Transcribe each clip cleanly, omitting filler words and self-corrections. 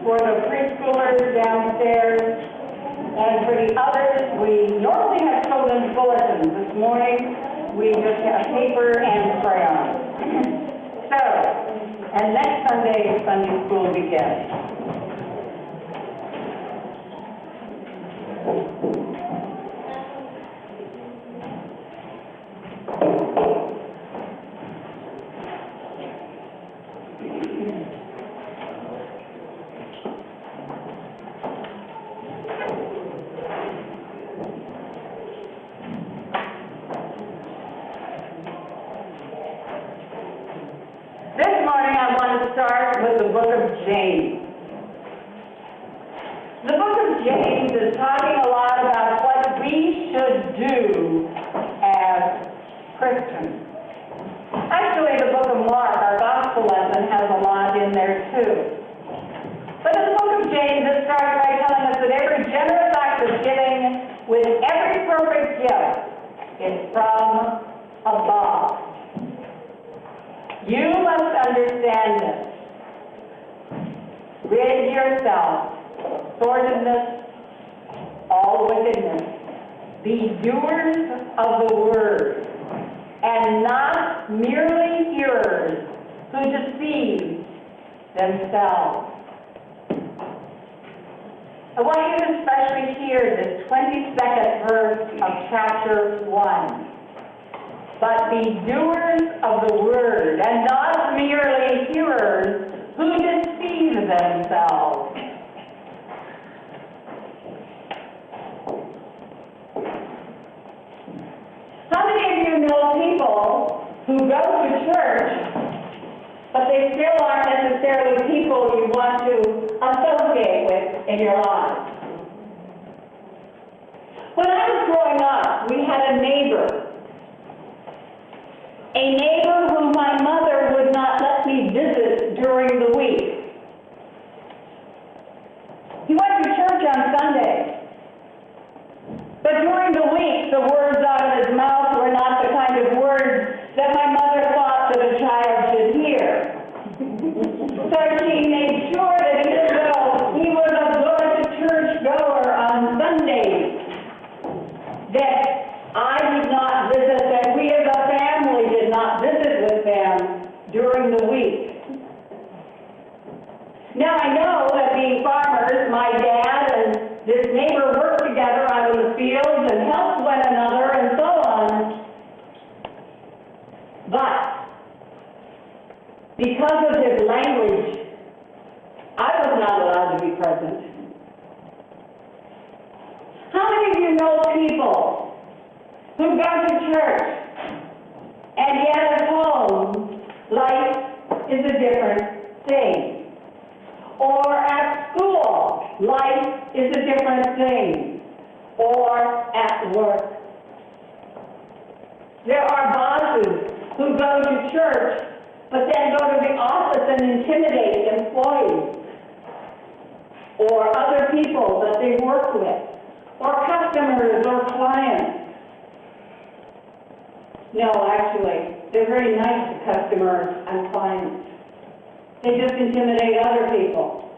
for the preschoolers downstairs. And for the others, we normally have children's bulletins. This morning, we just have paper and crayons. So, and next Sunday, Sunday school begins. Start with the book of James. The book of James is talking a lot about what we should do as Christians. Actually, the book of Mark, our gospel lesson, has a lot in there too. But in the book of James, it starts by telling us that every generous act of giving with every perfect gift is from above. You must understand this. Rid yourself, sordidness, all wickedness. Be doers of the word, and not merely hearers who deceive themselves. I want you to especially hear this 22nd verse of chapter 1. But be doers of the word, and not merely hearers who deceive themselves. How many of you know people who go to church, but they still aren't necessarily people you want to associate with in your life? When I was growing up, we had a neighbor whom my mother would not let me visit during the week. He went to church on Sunday, but during the week, the words out of his mouth were not the kind of words that my mother thought that a child should hear. So she made sure that even though he was a good church goer on Sundays, that I would not visit, that we as a family did not visit with them during the week. Now I know that being farmers, my dad and this neighbor worked together out in the fields and helped one another and so on. But because of his language, I was not allowed to be present. How many of you know people who go to church and yet at home life is a different thing? Or at school, life is a different thing. Or at work. There are bosses who go to church but then go to the office and intimidate employees or other people that they work with, or customers or clients. No, actually, they're very nice to customers and clients. They just intimidate other people.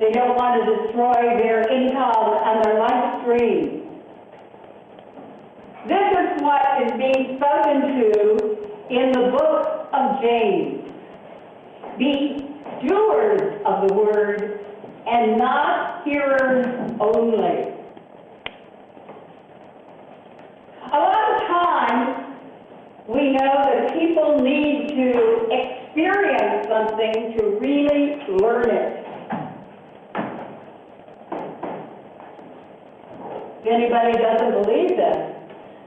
They don't want to destroy their income and their life stream. This is what is being spoken to in the book of James. Be doers of the word and not hearers only. A lot of times, we know that people need to experience something to really learn it. If anybody doesn't believe this,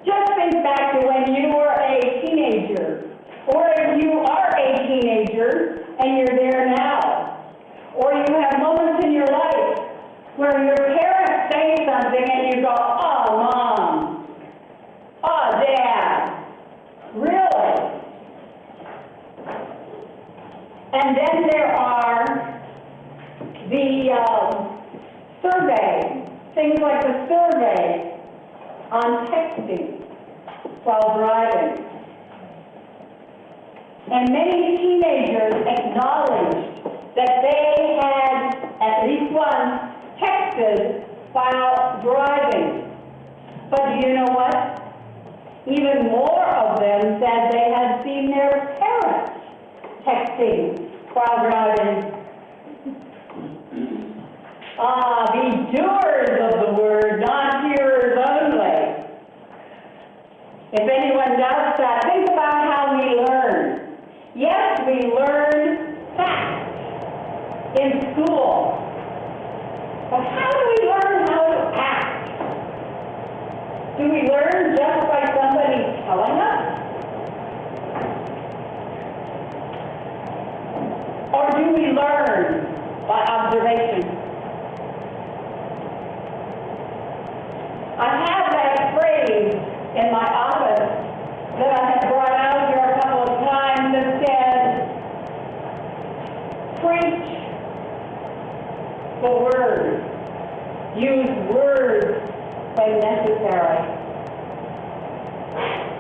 just think back to when you were a teenager, or if you are a teenager and you're there now, or you have moments in your life where your parents say something and you go, "Oh, Mom, oh, Dad, really?" And then there are the survey, things like the survey on texting while driving. And many teenagers acknowledged that they had, at least texted while driving. But do you know what? Even more of them said they had seen their parents texting while driving. Be doers of the word, not hearers only. If anyone doubts that, think about how we learn. Yes, we learn facts in school. But how do we learn how to act? Do we learn just by somebody telling us? Or do we learn by observation? I have that phrase in my office that I have brought out here a couple of times that says, preach the word. Use words when necessary.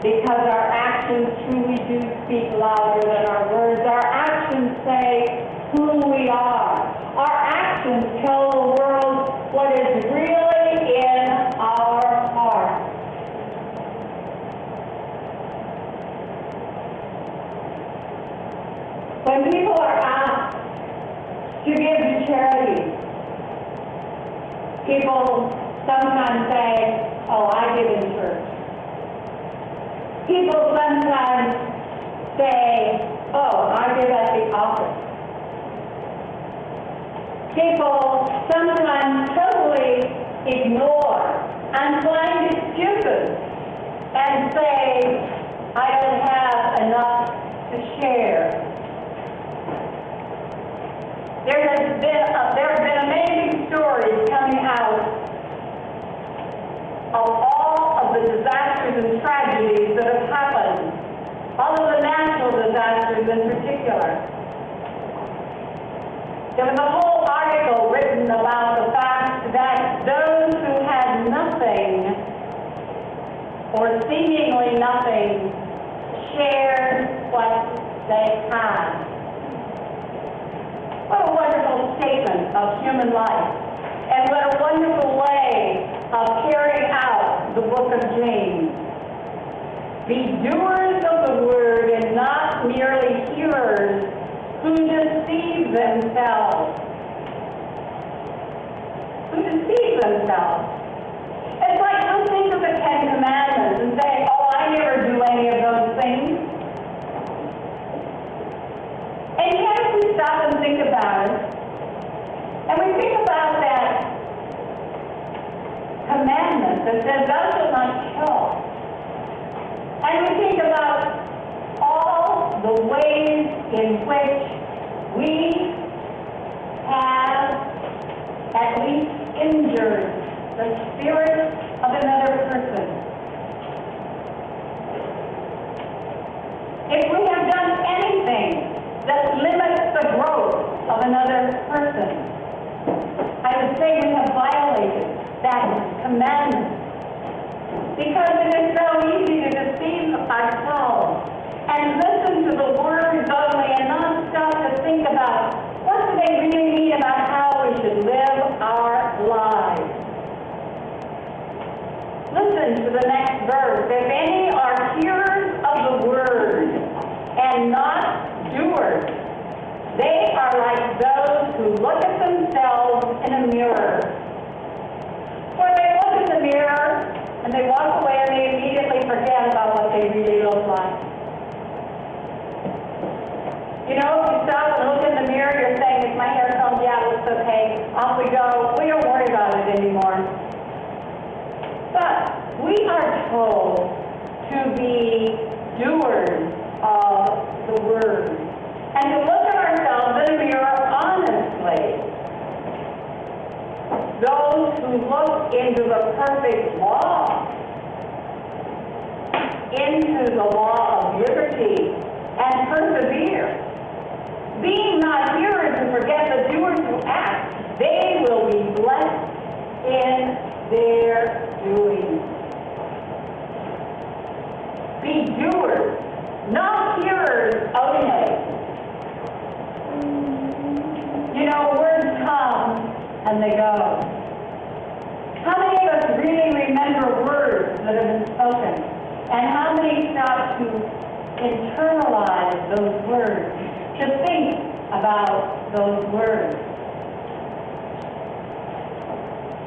Because our actions truly do speak louder than our words. Our actions say who we are. Our actions tell the world what is really in our heart. When people are asked to give to charity, people sometimes say, oh, I give in church. People sometimes say, oh, I give at the office. People sometimes totally ignore and find excuses and say, I don't have enough to share. There have been amazing stories coming out of all of the disasters and tragedies that have happened, all of the natural disasters in particular. There was a whole article written about the fact that those who had nothing, or seemingly nothing, shared what they had. What a wonderful statement of human life, and what a wonderful way of carrying out the book of James. Be doers of the word and not merely hearers who deceive themselves. It's like listening to the Ten Commandments and saying, oh, I never do any of those things. And yet if we stop and think about it, and we think about that commandment that says, thou shalt not kill, and we think about all the ways in which we have at least injured the spirit of another person. If we have done anything that limits the growth of another person, I would say we have violated that commandment. Because it is so easy to deceive ourselves and listen to the words only and not stop to think about what do they really mean about how we should live our lives. Listen to the next verse. If any are hearers of the word and not doers, they are like those who look at themselves in a mirror. For they look in the mirror and they walk away and they immediately forget about what they really look like. You know, if you stop and look in the mirror, you're saying, is my hair combed? Yeah, it looks okay. Off we go. We don't worry about it anymore. But we are told to be doers of the word and to look at ourselves in a mirror honestly. Those who look into the perfect law, into the law of liberty, and persevere. Being not hearers who forget, but doers who act, they will be blessed in their doing. Be doers, not hearers only. You know, words come and they go? How many of us really remember words that have been spoken? And how many stop to internalize those words, to think about those words?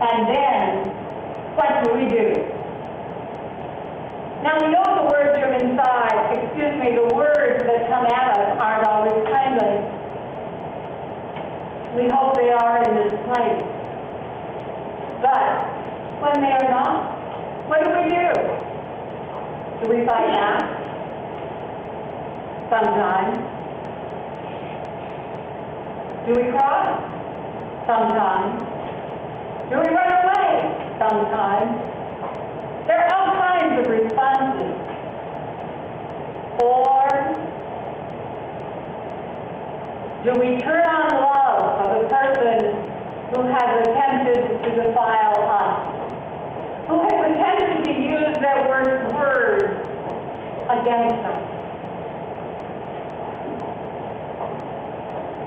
And then, what do? Now we know the words from inside, the words that come at us aren't always kindly. We hope they are in this place. But when they are not, what do? Do we fight back? Sometimes. Do we cry? Sometimes. Do we run away? Sometimes. There are all kinds of responses. Or do we turn on love of the person who has attempted to defile us, who has attempted to use their words against us?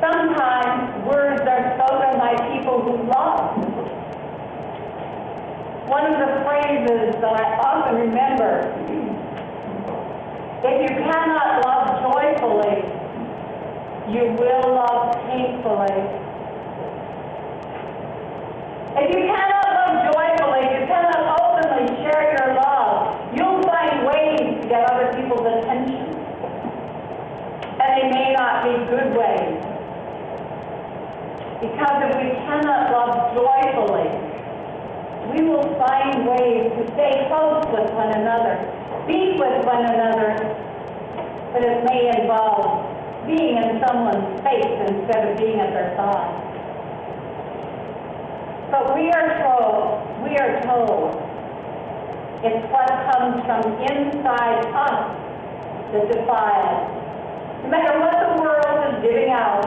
Sometimes words are spoken by people who love. One of the phrases that I often remember, if you cannot love joyfully, you will love painfully. If you cannot love joyfully, you cannot openly share your love, you'll find ways to get other people's attention. And they may not be good ways. Because if we cannot love joyfully, we will find ways to stay close with one another, be with one another, but it may involve being in someone's face instead of being at their side. But we are told it's what comes from inside us that defiles. No matter what the world is giving out,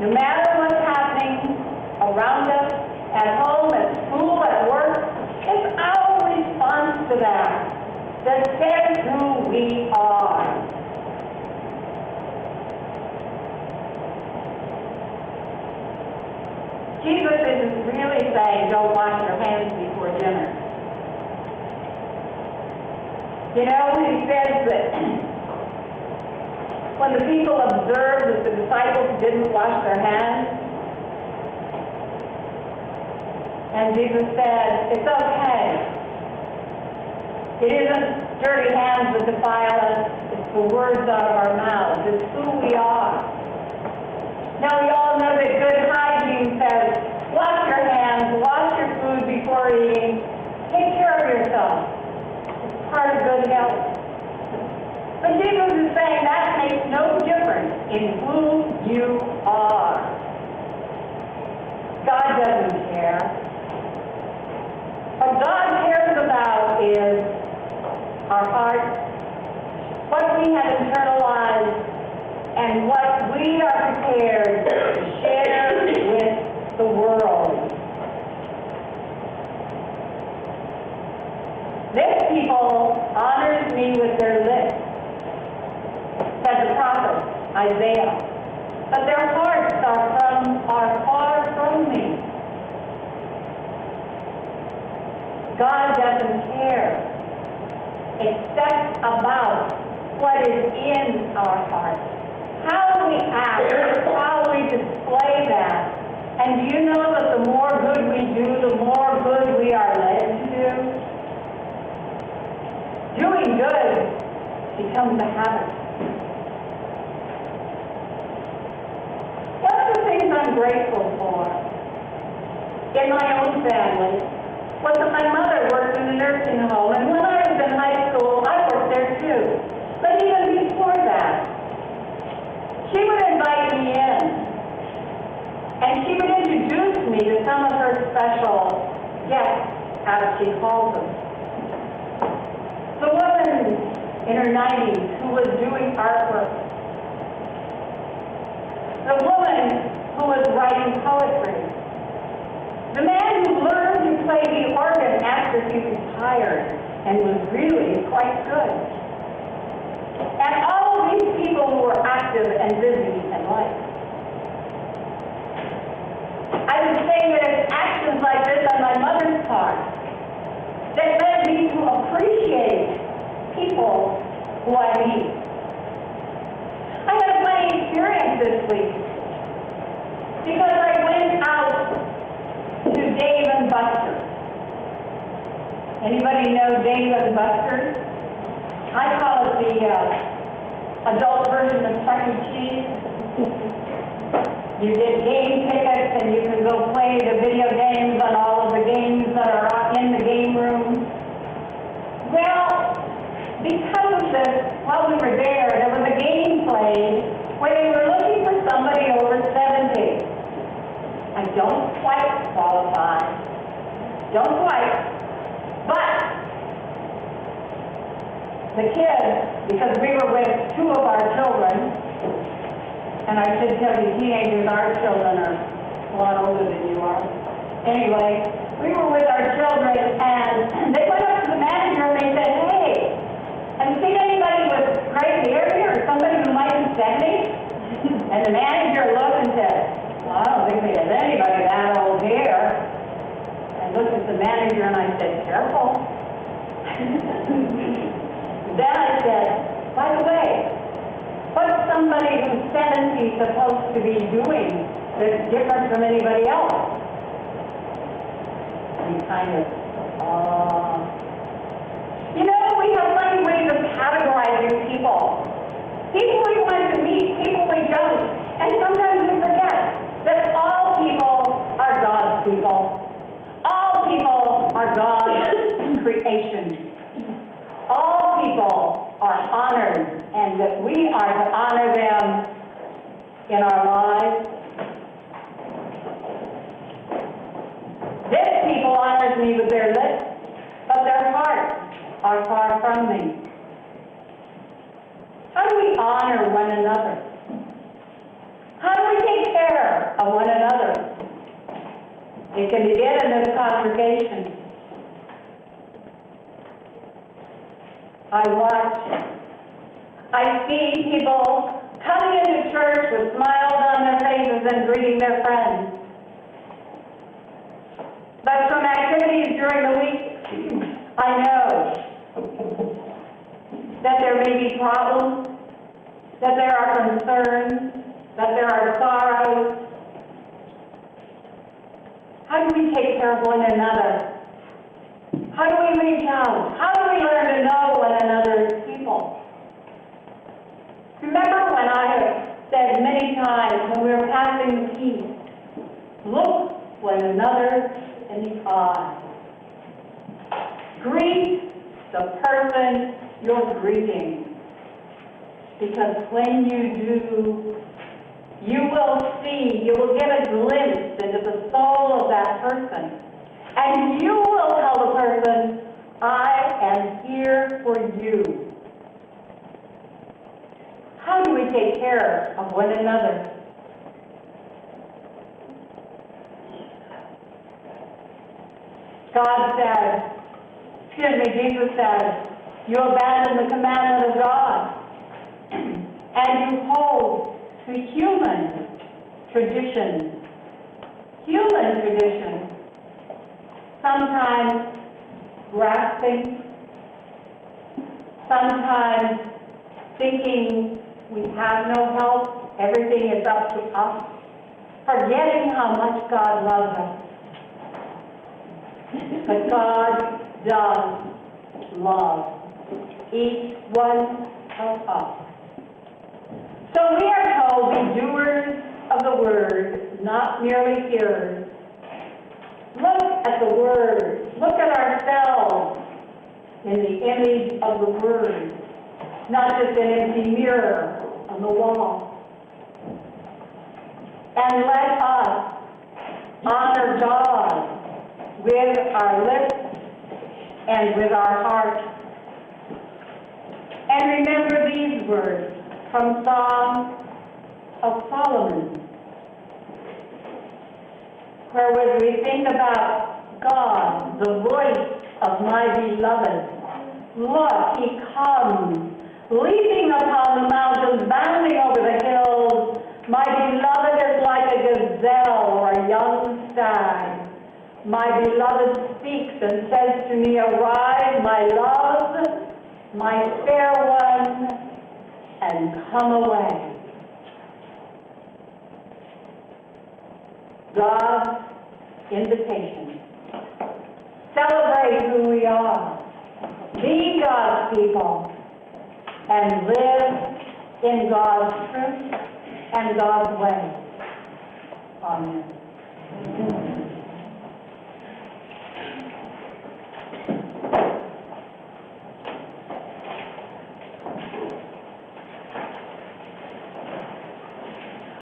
no matter what's happening around us, at home, at school, at work, it's our response to that says who we are. Jesus isn't really saying don't wash your hands before dinner. You know, he says that when the people observed that the disciples didn't wash their hands, and Jesus said, it's okay. It isn't dirty hands that defile us, it's the words out of our mouths. It's who we are. Now we all know that good hygiene says, wash your hands, wash your food before eating, take care of yourself. It's part of good health. But Jesus is saying that makes no difference in who you are. God doesn't care. What God cares about is our hearts, what we have internalized, and what we are prepared to share with the world. This people honors me with their lips, said the prophet Isaiah, but their hearts are far from me. God doesn't care except about what is in our hearts. How we act, how we display that. And do you know that the more good we do, the more good we are led to do? Doing good becomes a habit. What are the things I'm grateful for? In my own family, was that my mother worked in a nursing home, and when I was in high school, I worked there too. But even before that, she would invite me in, and she would introduce me to some of her special guests, as she called them. The woman in her 90s who was doing artwork. The woman who was writing poetry. The man who learned to play the organ after he retired and was really quite good. And all of these people who were active and busy in life. I appreciate people who I meet. I had a funny experience this week because I went out to Dave and Buster's. Anybody know Dave and Buster's? I call it the adult version of Chuck E. Cheese. You get game tickets and you can go play the video games on all of the games that are in the game room. Well, because of this, while we were there was a game played where they were looking for somebody over 70. I don't quite qualify. Don't quite. But the kids, because we were with two of our children, and I should tell you, teenagers, our children are a lot older than you are. Anyway, we were with our children, and they went up to the manager and they said, "Hey, have you seen anybody with gray hair here, or somebody who might be 70? And the manager looked and said, "Well, I don't think there's anybody that old here." I looked at the manager and I said, "Careful." Then I said, "By the way, what's somebody who's 70 supposed to be doing that's different from anybody else?" And kind of, you know, we have funny ways of categorizing people. People we want to meet, people we don't. And sometimes we forget that all people are God's people. All people are God's creation. All people are honored, and that we are to honor them in our lives. This people honors me with their lips, but their hearts are far from me. How do we honor one another? How do we take care of one another? It can begin in this congregation. I see people coming into church with smiles on their faces and greeting their friends. But from activities during the week, I know that there may be problems, that there are concerns, that there are sorrows. How do we take care of one another? How do we reach out? How do we learn to know one another's people? Remember when I have said many times when we were passing the peace, look one another in the eye. Greet the person you're greeting. Because when you do, you will see, you will get a glimpse into the soul of that person. And you will tell the person, "I am here for you." How do we take care of one another? Jesus said, "You abandon the commandment of God, and you hold to human tradition." Human tradition. Sometimes grasping, sometimes thinking we have no help, everything is up to us, forgetting how much God loves us. But God does love each one of us. So we are told, be doers of the word, not merely hearers. Look at the word. Look at ourselves in the image of the word, not just an empty mirror on the wall. And let us honor God with our lips and with our hearts. And remember these words from Song of Solomon, where we think about God, the voice of my beloved. Look, he comes, leaping upon the mountains, bounding over the hills. My beloved is like a gazelle or a young stag. my beloved speaks and says to me, "Arise, my love, my fair one, and come away." God's invitation. Celebrate who we are. Be God's people. And live in God's truth and God's way. Amen.